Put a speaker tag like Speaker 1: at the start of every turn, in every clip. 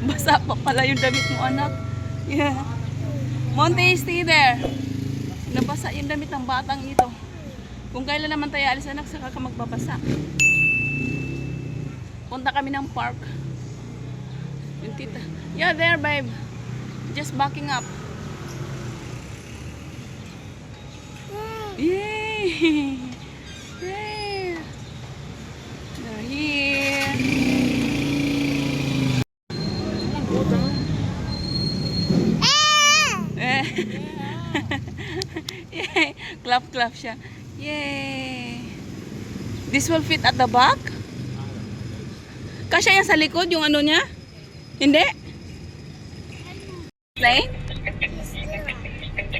Speaker 1: Basa pa pala yung damit mo, anak. Yeah. Monty, stay there. Nabasa yung damit ng batang ito. Kung kailan naman tayo alis, anak, saka ka magbabasa. Punta kami ng park. Yung tita. Yeah, there, babe. Just backing up. Yay! Yay! They're here. Eh. Yay! Clap, clap siya. Yay! This will fit at the back? Kasya yan sa likod, yung ano niya? Hindi? Plane?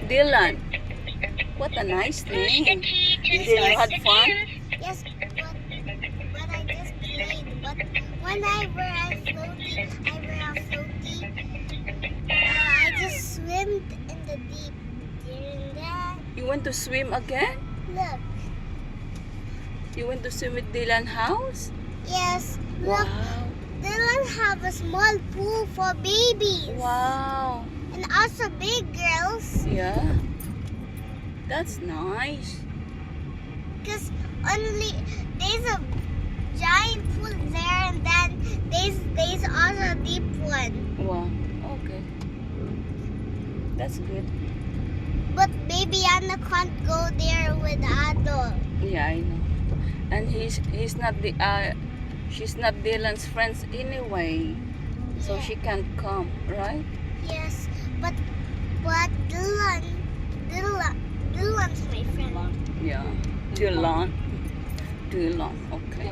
Speaker 1: Dylan. What a nice name. Did you had fun?
Speaker 2: Yes, but I just played. But whenever I floated, I just swimmed in the deep. During that,
Speaker 1: You went to swim again?
Speaker 2: look.
Speaker 1: You went to swim with Dylan house?
Speaker 2: Yes, look.
Speaker 1: Wow.
Speaker 2: Dylan have a small pool for babies.
Speaker 1: Wow.
Speaker 2: And also big girls.
Speaker 1: Yeah. That's nice.
Speaker 2: Because only there's a giant pool there, and then there's also a deep one.
Speaker 1: Wow. Okay. That's good.
Speaker 2: But baby Anna can't go there with adult.
Speaker 1: Yeah, I know. And he's not the she's not Dylan's friends anyway. So
Speaker 2: Yeah.
Speaker 1: she can't come, right?
Speaker 2: Yes, but Dylan's my friend.
Speaker 1: Yeah. Dylan. Dylan. Okay.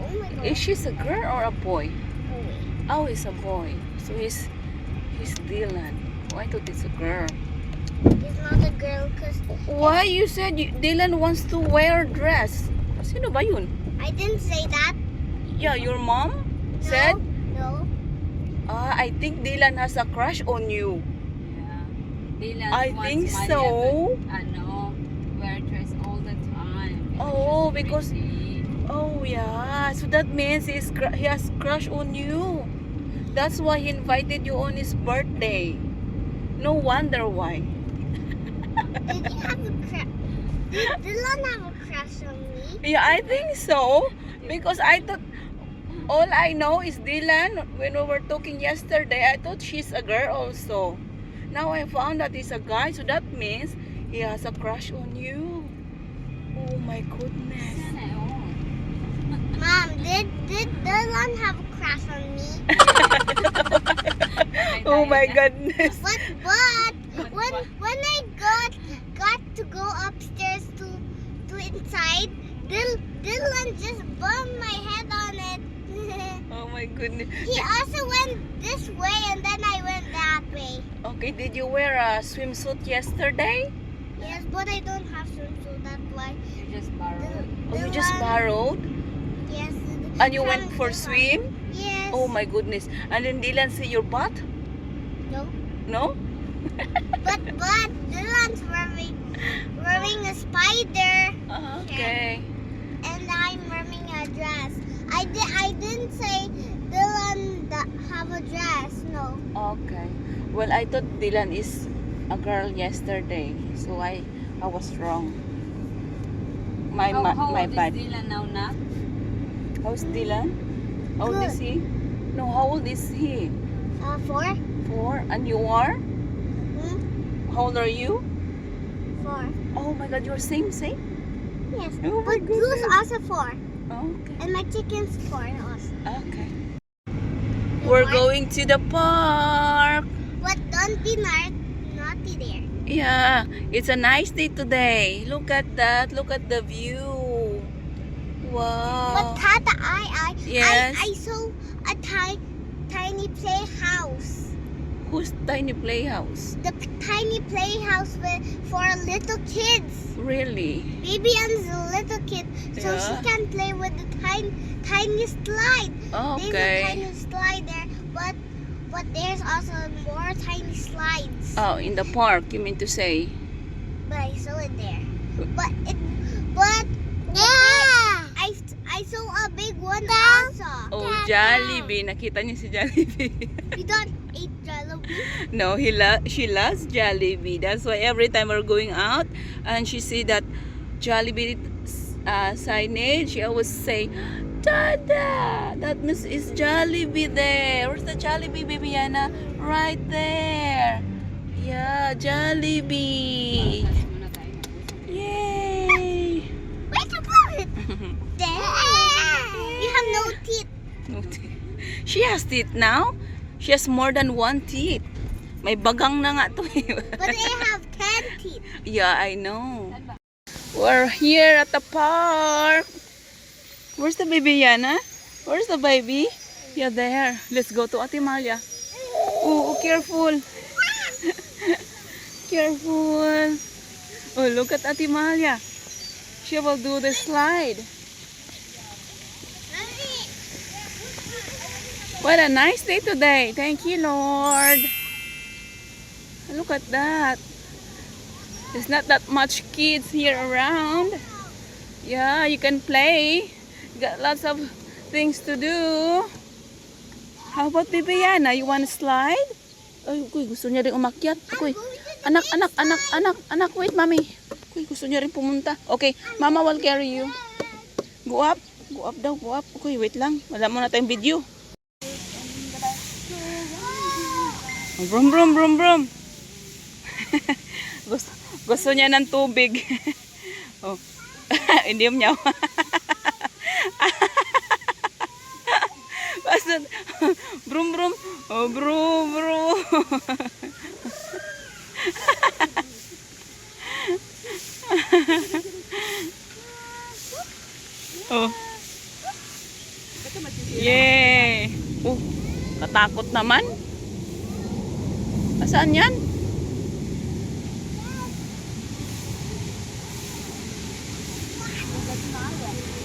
Speaker 2: Oh my god.
Speaker 1: Is she a girl or a boy?
Speaker 2: Boy.
Speaker 1: Oh, he's a boy. So he's Dylan. Oh, I thought it's a girl.
Speaker 2: He's not a girl because
Speaker 1: Why you said Dylan wants to wear dress? Sino ba yun?
Speaker 2: I didn't say that.
Speaker 1: Yeah, your mom
Speaker 2: No,
Speaker 1: said?
Speaker 2: no.
Speaker 1: I think Dylan has a crush on you.
Speaker 3: Yeah. Dylan
Speaker 1: I
Speaker 3: wants
Speaker 1: think
Speaker 3: Maria
Speaker 1: so.
Speaker 3: to, wear dress all the time.
Speaker 1: Oh,
Speaker 3: She's
Speaker 1: because-
Speaker 3: pretty.
Speaker 1: Oh yeah, so that means he has crush on you. That's why he invited you on his birthday. No wonder why.
Speaker 2: Did you have a crush? Did Dylan have a crush on me?
Speaker 1: Yeah, I think so. Because I thought, all I know is Dylan, when we were talking yesterday, I thought she's a girl also. Now I found that he's a guy, so that means he has a crush on you. Oh my goodness.
Speaker 3: Sana, oh.
Speaker 2: Mom, did Dylan have a crush on me?
Speaker 1: Oh my goodness.
Speaker 2: But when I got to go upstairs to inside, Dylan just bumped my head on it.
Speaker 1: Oh my goodness.
Speaker 2: He also went this way and then I went that way.
Speaker 1: Okay, did you wear a swimsuit yesterday?
Speaker 2: Yes, but I don't have swimsuit, that's why.
Speaker 3: You just borrowed.
Speaker 1: Oh, you just borrowed?
Speaker 2: Yes.
Speaker 1: And you
Speaker 2: from
Speaker 1: went for
Speaker 2: Dylan.
Speaker 1: swim?
Speaker 2: Yes.
Speaker 1: Oh my goodness. And then Dylan see your butt?
Speaker 2: No.
Speaker 1: No?
Speaker 2: But Dylan's wearing a spider
Speaker 1: Okay.
Speaker 2: and I'm wearing a dress. I didn't say Dylan have a dress. No.
Speaker 1: Okay. Well, I thought Dylan is a girl yesterday, so I was wrong. My
Speaker 3: How
Speaker 1: my
Speaker 3: old
Speaker 1: bad.
Speaker 3: is Dylan now, Nak?
Speaker 1: How's Dylan? How old is he? No, how old is he?
Speaker 2: 4.
Speaker 1: 4. And you are?
Speaker 2: Hmm?
Speaker 1: How old are you?
Speaker 2: 4.
Speaker 1: Oh my God, you're same.
Speaker 2: Yes.
Speaker 1: Oh my
Speaker 2: But Blue's
Speaker 1: goodness.
Speaker 2: also 4.
Speaker 1: Okay.
Speaker 2: And my chicken's 4 also.
Speaker 1: Okay. We're going to the park.
Speaker 2: But don't be naughty there.
Speaker 1: Yeah, it's a nice day today. Look at that. Look at the view.
Speaker 2: But
Speaker 1: Wow.
Speaker 2: Tata,
Speaker 1: Yes.
Speaker 2: I saw a tiny playhouse.
Speaker 1: Whose tiny playhouse?
Speaker 2: The tiny playhouse for little kids.
Speaker 1: Really?
Speaker 2: Baby Anne's a little kid, so she
Speaker 1: Yeah.
Speaker 2: can play with the tiny slide. There's a
Speaker 1: Okay.
Speaker 2: tiny slide there, but there's also more tiny slides.
Speaker 1: Oh, in the park, you mean to say?
Speaker 2: But I saw it there. But yeah, I I saw a big one also.
Speaker 1: Oh, Jollibee. Nakita niyo si Jollibee.
Speaker 2: You don't eat Jollibee?
Speaker 1: No, she loves Jollibee. That's why every time we're going out and she see that Jollibee signage, she always say, Dada, that means it's Jollibee there. Where's the Jollibee, baby Yana? Right there. Yeah, Jollibee.
Speaker 3: Muna tayo.
Speaker 1: Yay.
Speaker 2: Where's the bullet? There. You have no teeth.
Speaker 1: No teeth. She has teeth now. She has more than one teeth. May bagang na nga to.
Speaker 2: But I have 10 teeth.
Speaker 1: Yeah, I know. We're here at the park. Where's the baby Yana? Where's the baby? Yeah, there. Let's go to Ate Malia. Oh, careful. Careful. Oh, look at Ate Malia. She will do the slide. What a nice day today. Thank you, Lord. Look at that. There's not that much kids here around. Yeah, you can play. Got lots of things to do. How about Baby Yana? You want to slide? Ay, kuy, gusto niya rin umakyat. Kuy, anak, wait, mami. Kuy, gusto niya rin pumunta. Okay, mama will carry you. Go up daw, go up. Kuy, wait lang. Wala muna tayong video. Brum, brum, brum, brum. gusto niya ng tubig. Oh. Hindi niya. Basta, brum, brum. Oh, brum, brum. Oh. Yay. Oh, katakot naman. Saan yan?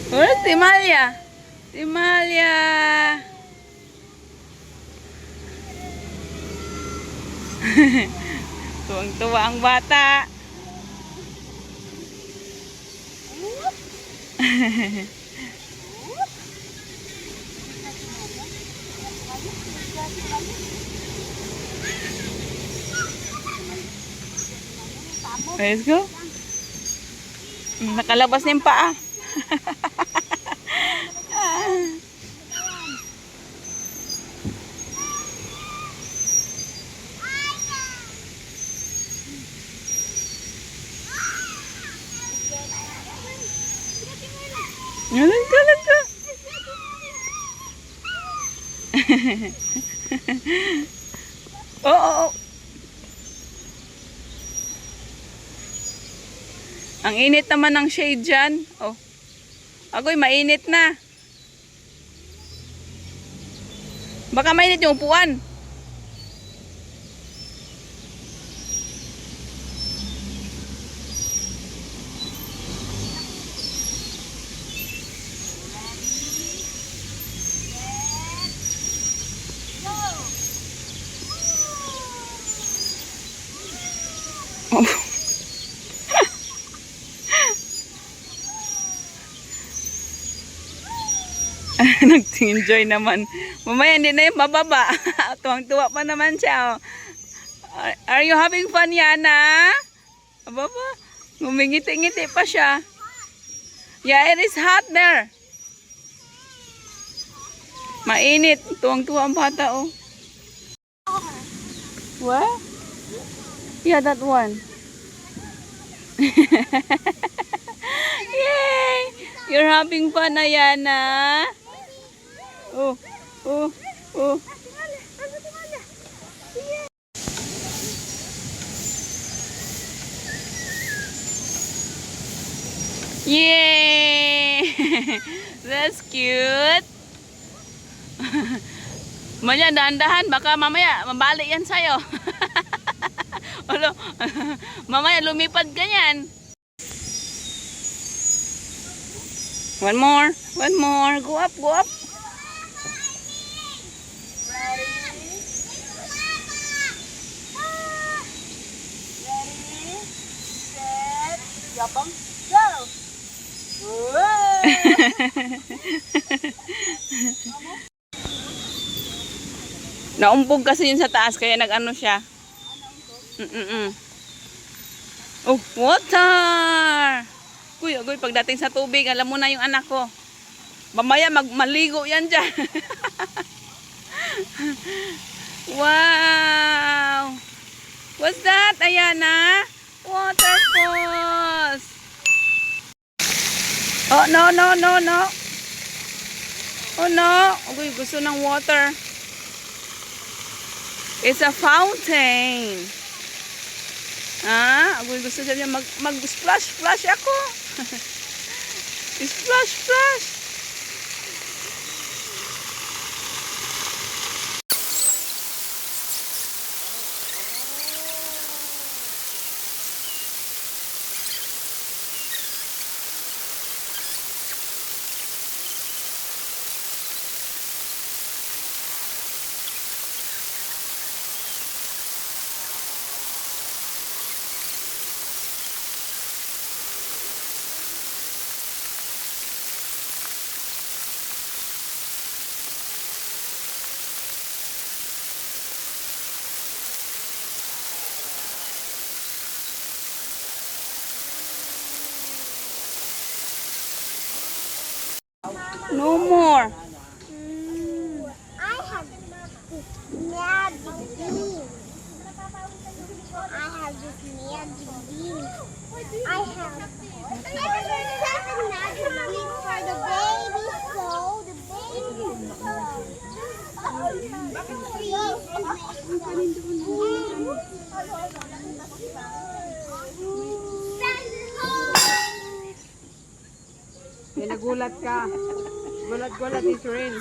Speaker 1: Oh, Timalia. Timalia. Tuwang-tuwa ang bata. Let's go. Nakalabas na yung paa. Lang ka. Oh. Ang init naman ng shade dyan. Oh. Agoy, mainit na. Baka mainit yung upuan. Oh. Nag-enjoy naman. Mamaya hindi na yung mababa. Tuwang-tuwa pa naman siya. Oh. Are you having fun, Yana? Ababa, ngumingiti-ngiti pa siya. Yeah, it is hot there. Mainit. Tuwang-tuwa ang bata, oh. What? Yeah, that one. Yay! You're having fun, Yana. Oh. Yay! That's cute. Maya, dahan-dahan. Baka mamaya mabalik yan sa'yo. Mamaya lumipad ka yan. One more. Go up. Ready, set, go. Whoa! Naumbog kasi yun sa taas, kaya nag-ano siya. Oh, water! Kuya, pagdating sa tubig, alam mo na yung anak ko. Mamaya maligo yan dyan. Wow! What's that, Ayana? Waterfalls! Oh, no. Oh, no. Uy, gusto ng water. It's a fountain. Ah, uy, gusto niya mag-splash ako. Splash. No more.
Speaker 2: I have this magic bean. I have this magic bean. I have 7 magic beans for the baby soul. The baby soul.
Speaker 1: Nagulat ka. Gulat is real.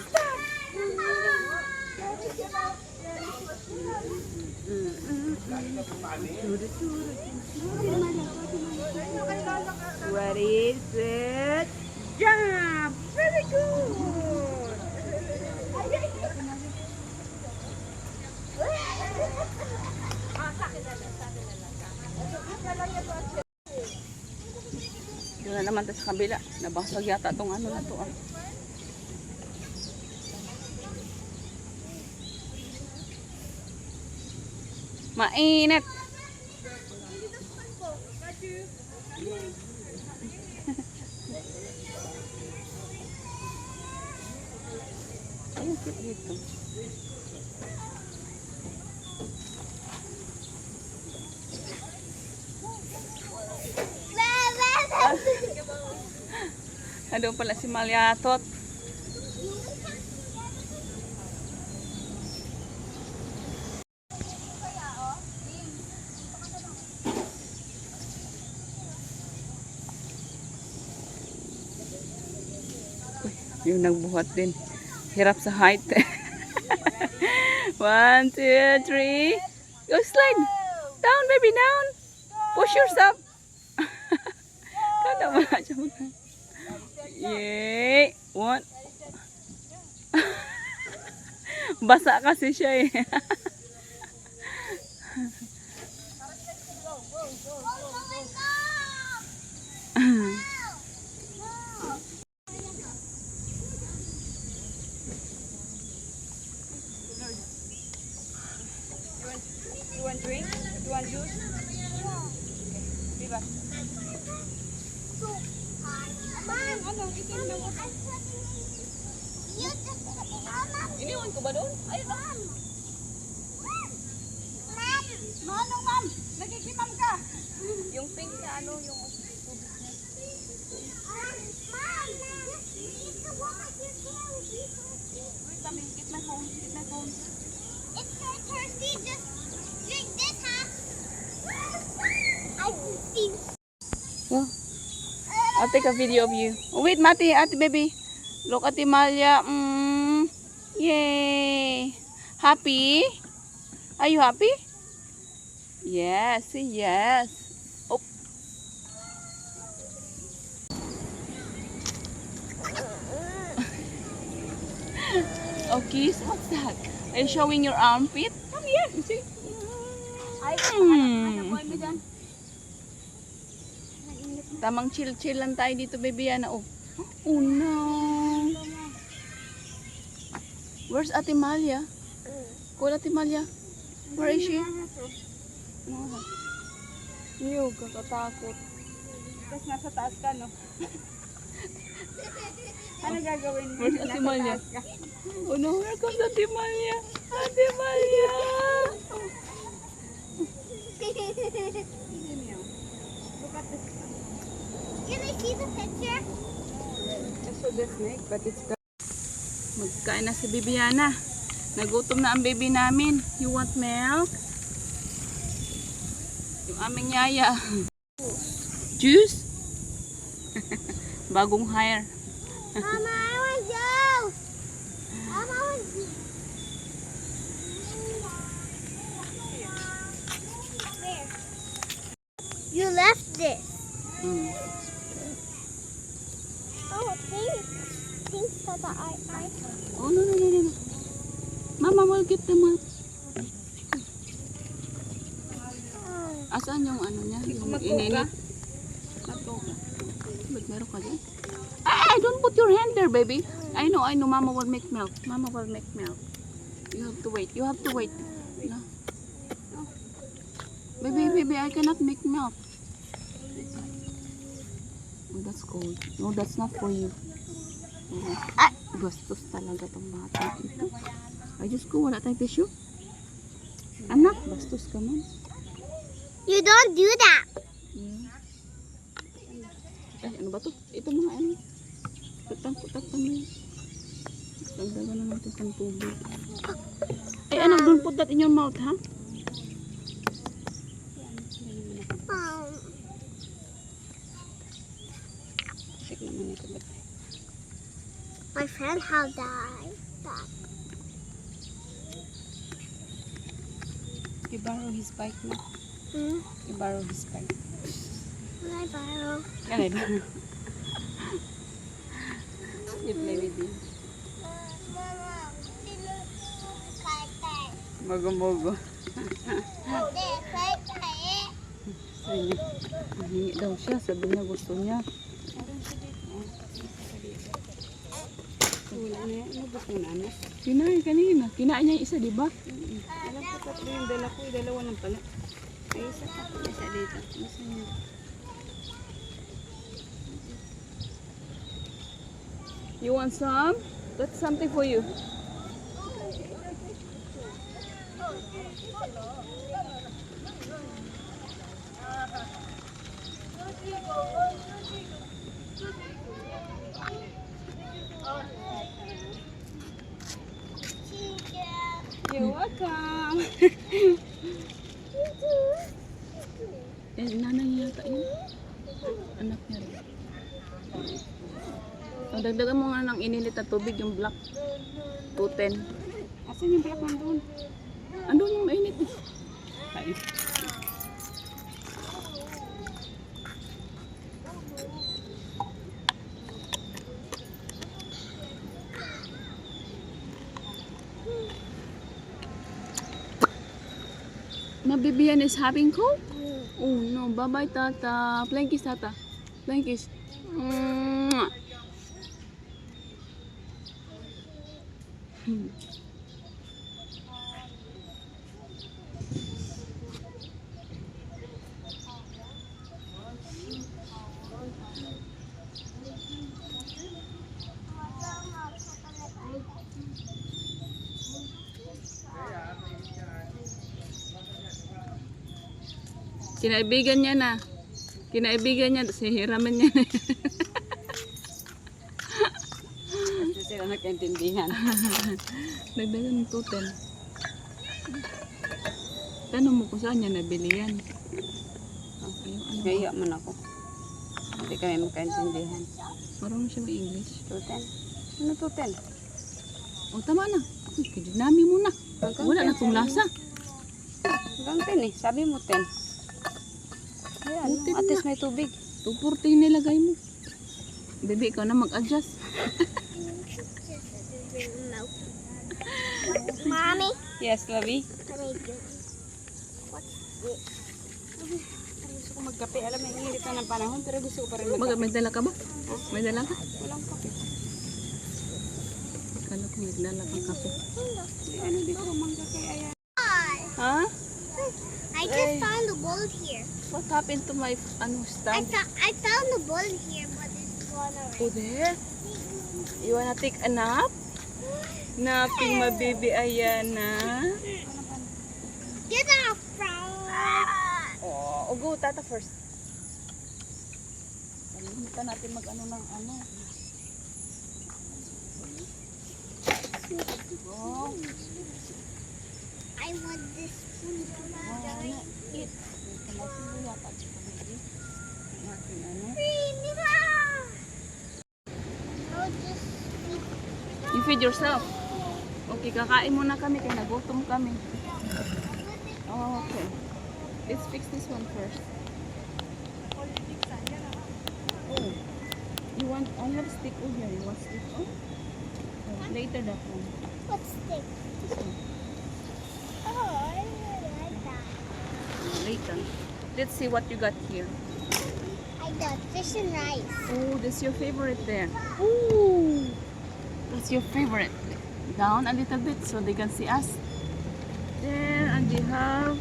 Speaker 1: What is it? Jump! Very good! Doon na naman tayo sa kabila. Nabasag yata itong ano na to. Ah. Mainit! Ayun, sit dito. Ano pala si Malyatot? Yung nagbuhat din. Hirap sa height. 1, 2, 3. Go slide. Down, baby, down. Push yourself. Kada wala siya mag... Yay! 1. Basa kasi siya eh. You want drink? You want juice? Diba? Iniwan ko ba doon? Ayun na. Manong, ma'am. Nagkikimam ka. Yung pink na ano, yung tubig niya. Wait, kami. Get my phone. Get my phone.
Speaker 2: It's so thirsty. Just drink this, huh? I can see.
Speaker 1: Oh. I'll take a video of you. Oh, wait, Mati, Ate baby. Look at Imalia. Yay. Happy? Are you happy? Yes, yes. Oh. Okay, so what's that? Are you showing your armpit? Come here, you see?
Speaker 3: Boy mo dyan.
Speaker 1: Tamang chill-chill lang tayo dito, baby. Yana, oh. Oh no. Where's Ate Malia? Call Ate Malia. Where is she?
Speaker 3: Yung kakatakot. Tapos nasa taas ka, no? Ano gagawin mo?
Speaker 1: Where's Ate
Speaker 3: Nasa
Speaker 1: Malia?
Speaker 3: taas ka.
Speaker 1: Oh no, here comes Ate Malia. Ate Malia.
Speaker 2: Can I see the picture?
Speaker 3: I saw the snake, but it's gone.
Speaker 1: Magkain na si Bibiana. Nagutom na ang baby namin. You want milk? Yung aming yaya. Juice? Bagong hire.
Speaker 2: Mama, I want juice. Mama, I want juice. Where? You left this.
Speaker 1: Mm.
Speaker 2: Oh, thanks for the eye.
Speaker 1: Oh, no. Mama will get the milk. Asan yung ano niya? Yung ininit? Ba't meron ka dyan? Ay, don't put your hand there, baby. I know. Mama will make milk. Mama will make milk. You have to wait. No. Baby, I cannot make milk. Oh, that's cold. No, that's not for you. Ah, bastos talaga tong bata ito. Ay, Diyos ko, wala tayong tissue. Anak, bastos ka man.
Speaker 2: You don't do that.
Speaker 1: Ay, ano ba to? Ito mga ano. Tutang mo yun. Dagdagan na natin pang tubig. Ay, anak, don't put that in your mouth, ha?
Speaker 2: My friend have that.
Speaker 3: You borrow his bike na.
Speaker 2: Hmm?
Speaker 3: You borrow his bike.
Speaker 2: Will I borrow?
Speaker 3: Can I borrow? You play with him. Mogo-mogo.
Speaker 1: Hingi daw siya. Sabi niya gusto niya.
Speaker 3: Wala na yan. Ano gusto na ano?
Speaker 1: Kinain kanina. Kinain niya yung isa, di ba?
Speaker 3: Alam ko tatlo yung dala ko. Dalawa lang pala. Ay, isa pa. Isa dito. Isa niya.
Speaker 1: You want some? That's something for you.
Speaker 3: You're welcome.
Speaker 1: Eh, nanay niya yata yun. Anak niya rin. Oh, dagdagan mo nga ng inilit na tubig, yung black. 210.
Speaker 3: Asan yung black nandun?
Speaker 1: Andun yung mainit eh. Kain. Mabibiyan is having cold? Oh no, bye-bye tata. Flying kiss tata. Flying kiss. Mwah. Kinaibigan niya na. Kinaibigan niya, si hiraman niya na.
Speaker 3: Kasi sila nagkaintindihan.
Speaker 1: Nagdagan ng 210. Tanong mo kung saan niya nabili yan. Okay, ano?
Speaker 3: Kaya man ako. Hindi kami magkaintindihan.
Speaker 1: Marunong siya mag-English.
Speaker 3: 210. Ano 210?
Speaker 1: O, tama na. Uy, kadinami mo na. Wala na itong lasa.
Speaker 3: Hanggang 10 eh. Sabi mo 10. Ayan,
Speaker 1: Buti
Speaker 3: at
Speaker 1: na.
Speaker 3: least may tubig.
Speaker 1: 240 nilagay mo. Baby, ikaw na mag-adjust.
Speaker 2: Mommy,
Speaker 3: Yes, Lavi.
Speaker 2: can I do what's this?
Speaker 3: Gusto ko magkape. Alam mo, init na ng panahon, pero gusto ko pa rin magkape.
Speaker 1: Magdala ka ba? May dala ka?
Speaker 3: Walang kape.
Speaker 1: Kala ko may dala kang kape.
Speaker 3: Di ano dito mangga kaya yan.
Speaker 1: Ha?
Speaker 2: I just found the ball here.
Speaker 1: What happened to my stand?
Speaker 2: I found the ball here, but it's gone
Speaker 1: Oh,
Speaker 2: already.
Speaker 1: there? You wanna take a nap? Napping my baby Ayana.
Speaker 2: Get off from.
Speaker 1: Oh, go tata first. Kalimutan natin mag-ano ng ano. Oh,
Speaker 2: I want this food.
Speaker 1: eat. Kamasin yata si baby. Ang ating ano.
Speaker 2: I'll just eat.
Speaker 1: You feed yourself. Okay, kakain muna kami kaya nagutom kami. Oh, okay. Let's fix this one first. Oh, you want? I have stick over here. You want stick? Oh, later that one.
Speaker 2: What stick?
Speaker 1: This one.
Speaker 2: Oh, I really like that.
Speaker 1: Later. Let's see what you got here.
Speaker 2: I got fish and rice.
Speaker 1: Oh, that's your favorite there.
Speaker 2: Ooh.
Speaker 1: That's your favorite. Down a little bit so they can see us. There, and we have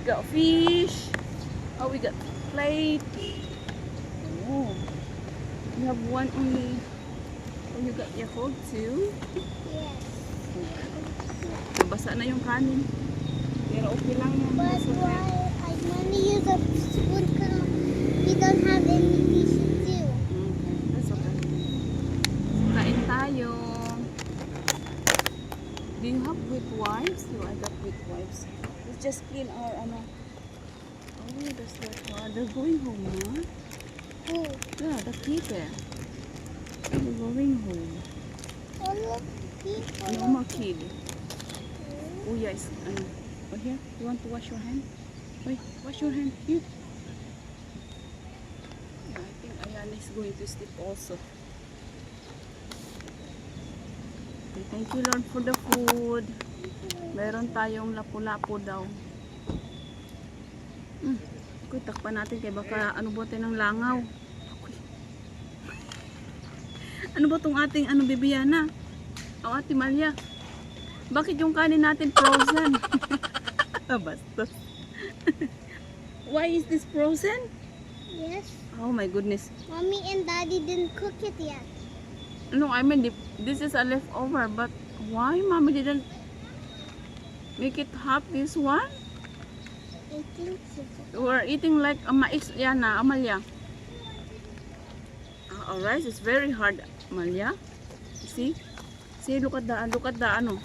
Speaker 1: got fish. Oh, we got plate. Oh, you have one only. Oh, you got your hold too.
Speaker 2: Yes.
Speaker 1: Nabasa na yung kanin. Pero okay lang yan.
Speaker 2: But
Speaker 1: It's okay.
Speaker 2: why I want to use a spoon because we don't have any pieces too.
Speaker 1: Okay, that's okay. Kain tayo. Do you have wet wipes? No, I got wet wipes. Let's just clean our ano. Oh, that's that one. They're going home, huh?
Speaker 2: Ooh.
Speaker 1: Yeah, the kid. They're going home.
Speaker 2: Oh, look, people.
Speaker 1: No more kid. Oh, yes. Oh, here. You want to wash your hand? Wait, wash your hand. Here. Yeah, I think Ayana is going to sleep also. Okay, thank you Lord for the food. Meron tayong lapu-lapu daw. Okay, takpan natin kaya baka ano ba tayo ng langaw. Okay. Ano ba tong ating ano Bibiana? O Ate Malia? Bakit yung kanin natin frozen? Basta. Why is this frozen?
Speaker 2: Yes.
Speaker 1: Oh my goodness.
Speaker 2: Mommy and Daddy didn't cook it yet.
Speaker 1: No, I mean this is a leftover, but why Mommy didn't make it half this one?
Speaker 2: I think so.
Speaker 1: We're eating like mais, Yana, Amalia. Our rice is very hard, Amalia. See? See, look at the ano.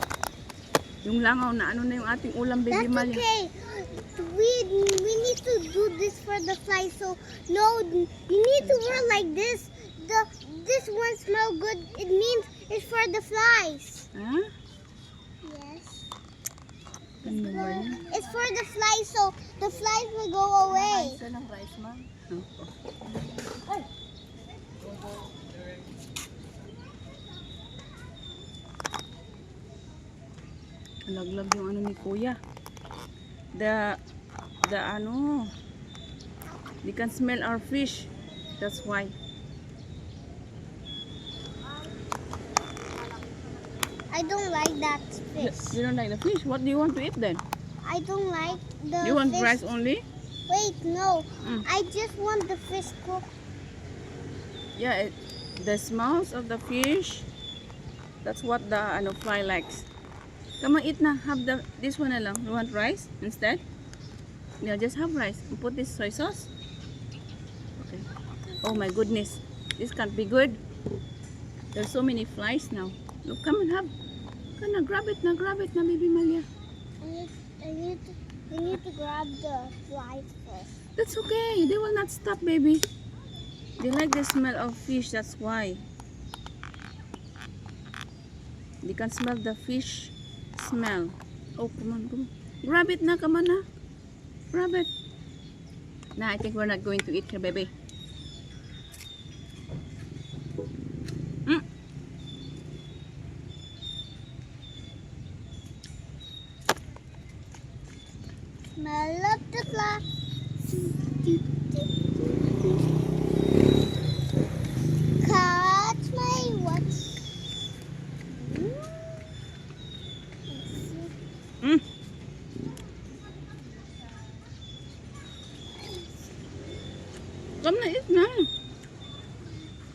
Speaker 1: Yung langaw na ano na yung ating ulam, baby
Speaker 2: That's
Speaker 1: Malia.
Speaker 2: okay. We need to do this for the flies. So no, you need to wear like this. This one smell good. It means it's for the flies.
Speaker 1: Huh?
Speaker 2: Yes.
Speaker 1: Ano ba yan?
Speaker 2: It's for the flies, so the flies will go away.
Speaker 1: Isa ng rice, ma'am. Laglag yung ano ni Kuya. The ano. They can smell our fish. That's why.
Speaker 2: I don't like that fish.
Speaker 1: You don't like the fish? What do you want to eat then?
Speaker 2: I don't like the
Speaker 1: You want
Speaker 2: fish.
Speaker 1: rice only?
Speaker 2: Wait, no.
Speaker 1: Mm.
Speaker 2: I just want the fish cooked.
Speaker 1: Yeah, the smells of the fish. That's what the ano fly likes. Come on, eat na. Have this one na lang. You want rice instead? Yeah, just have rice. And put this soy sauce. Okay. Oh my goodness. This can't be good. There's so many flies now. Look, come and have. Come na, grab it na, baby Malia.
Speaker 2: I need to grab the flies first.
Speaker 1: That's okay. They will not stop, baby. They like the smell of fish. That's why. They can smell the fish smell. Oh, come on, come on. Grab it na, come on na. Grab it. Nah, I think we're not going to eat here, baby.
Speaker 2: Smell of the flies.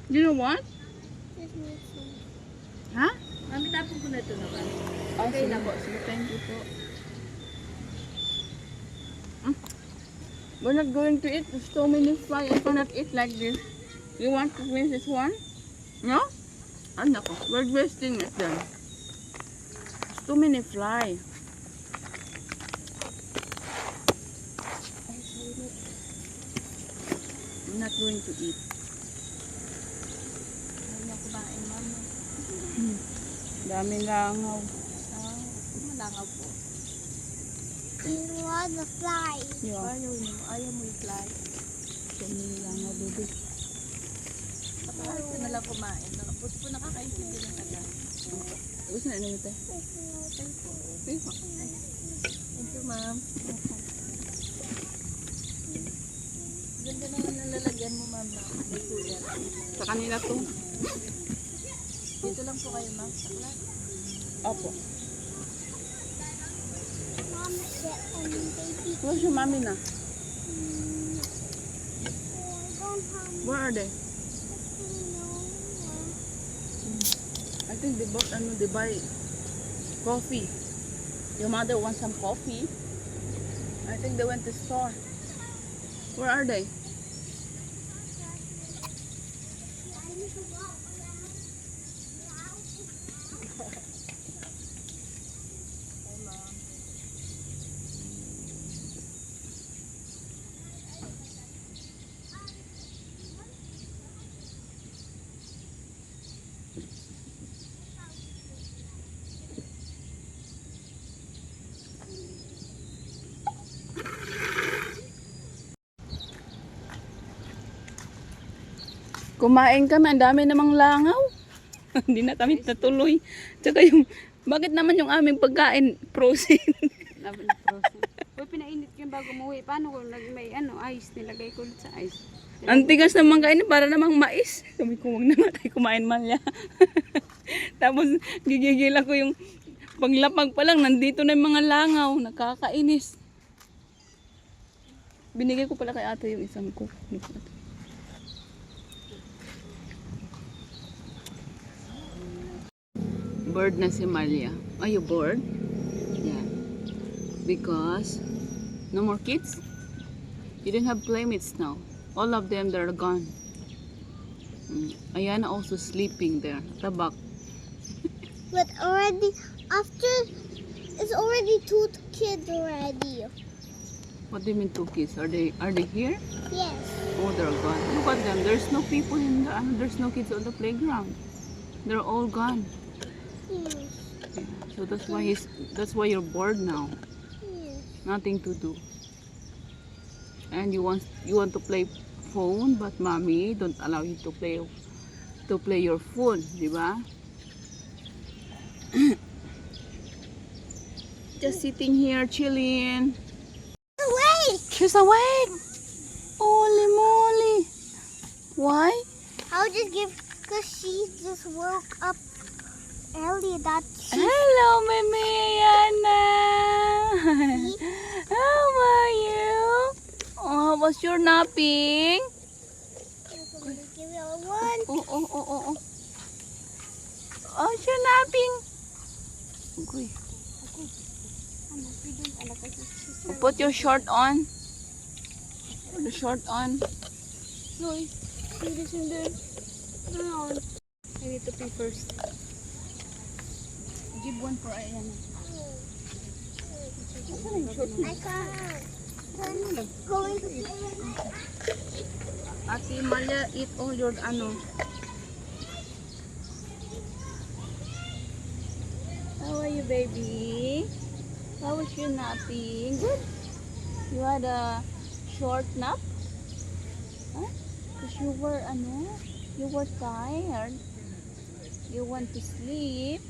Speaker 1: You know what?
Speaker 2: Just need some.
Speaker 1: Ha?
Speaker 3: Mami, tapon ko na ito naman.
Speaker 1: Okay na po. Sige, thank you po. We're not going to eat. There's so many fly. I cannot eat like this. You want to finish this one? No? Ano ko? We're wasting it then. There's too many fly. I'm not going to eat.
Speaker 3: Ayaw niya kumain, mama.
Speaker 1: Daming langaw.
Speaker 3: Malangaw po.
Speaker 2: You want the fly.
Speaker 1: Yeah.
Speaker 3: Ayaw mo i-fly.
Speaker 1: Daming langaw, baby.
Speaker 3: Ayaw ko na lang kumain. Buti po nakakaintindi ng taga.
Speaker 1: Gusto na ito.
Speaker 3: Thank you, ma'am. Ganda naman ang lalagyan mo, ma'am. May kuya.
Speaker 1: Sa kanila to.
Speaker 3: Dito lang po kayo, ma'am. Sakla.
Speaker 1: Opo.
Speaker 2: Mom, baby.
Speaker 1: Where's your mommy na?
Speaker 2: I don't have
Speaker 1: Where are they? I think they bought they buy coffee. Your mother wants some coffee. I think they went to store. Where are they? Kumain kami, ang dami namang langaw. Hindi na kami natuloy. Tsaka bakit naman yung aming pagkain frozen?
Speaker 3: Laban na frozen. Uy, pinainit ko yung bago umuwi. Paano kung may ice, nilagay ko ulit sa ice.
Speaker 1: Ang tigas ng mangga para namang mais. Sabi ko, huwag na nga tayo kumain man niya. Tapos, gigigil ako yung paglapag pa lang, nandito na yung mga langaw. Nakakainis. Binigay ko pala kay ate yung isang ko. Bored na si Malia. Are you bored? Yeah. Because no more kids? You didn't have playmates now. All of them, they're gone. Ayana also sleeping there. Tabak.
Speaker 2: But already, after, it's already 2 kids already.
Speaker 1: What do you mean 2 kids? Are they here?
Speaker 2: Yes.
Speaker 1: Oh, they're gone. Look at them. There's no people in the, there's no kids on the playground. They're all gone.
Speaker 2: Yes.
Speaker 1: Yeah. So that's why you're bored now.
Speaker 2: Yes.
Speaker 1: Nothing to do. And you want to play phone, but mommy don't allow you to play your phone, di ba? Just sitting here chilling.
Speaker 2: Wait!
Speaker 1: She's awake. Holy moly! Why?
Speaker 2: I'll just give, because she just woke up early.
Speaker 1: Hello, Mimi Ayana. How are you? Oh, how was your napping?
Speaker 2: I'm gonna give it a 1.
Speaker 1: Oh. Oh, you're napping. Okay. Put your short on. Put the short on. Loy, put this in there. No.
Speaker 3: I need to pee first. Give one for Ayana.
Speaker 2: I can't. Going to
Speaker 1: Ate Malia, eat all your How are you, baby? How was your napping? Good. You had a short nap? Huh? Because you were tired. You want to sleep.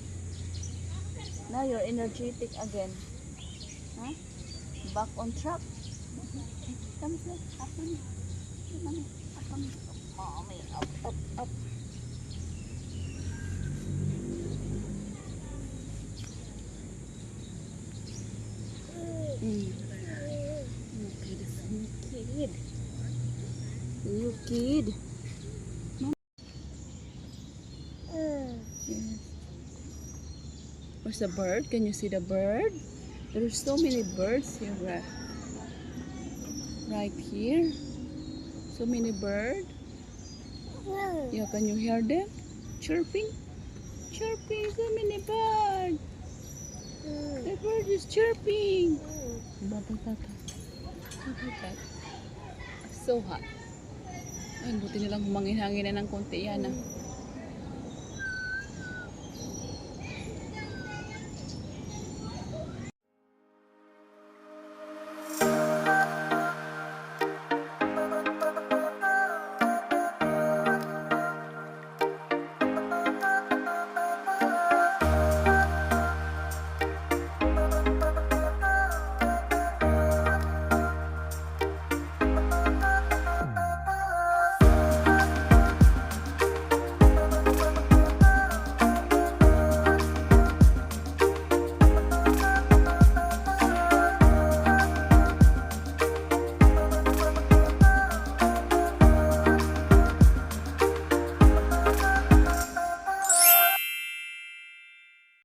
Speaker 1: Now you're energetic again. Huh? Back on track. Come here. Up on me. Mommy. Up on me. Mommy. Up. Okay, that's new kid. New kid. Where's the bird? Can you see the bird? There's so many birds here. Right here. So many birds.
Speaker 2: Really?
Speaker 1: Yeah, can you hear them? Chirping? Chirping, so many birds. The bird is chirping. So hot. Ay, buti nilang humangin-hangin na ng konti yan ah.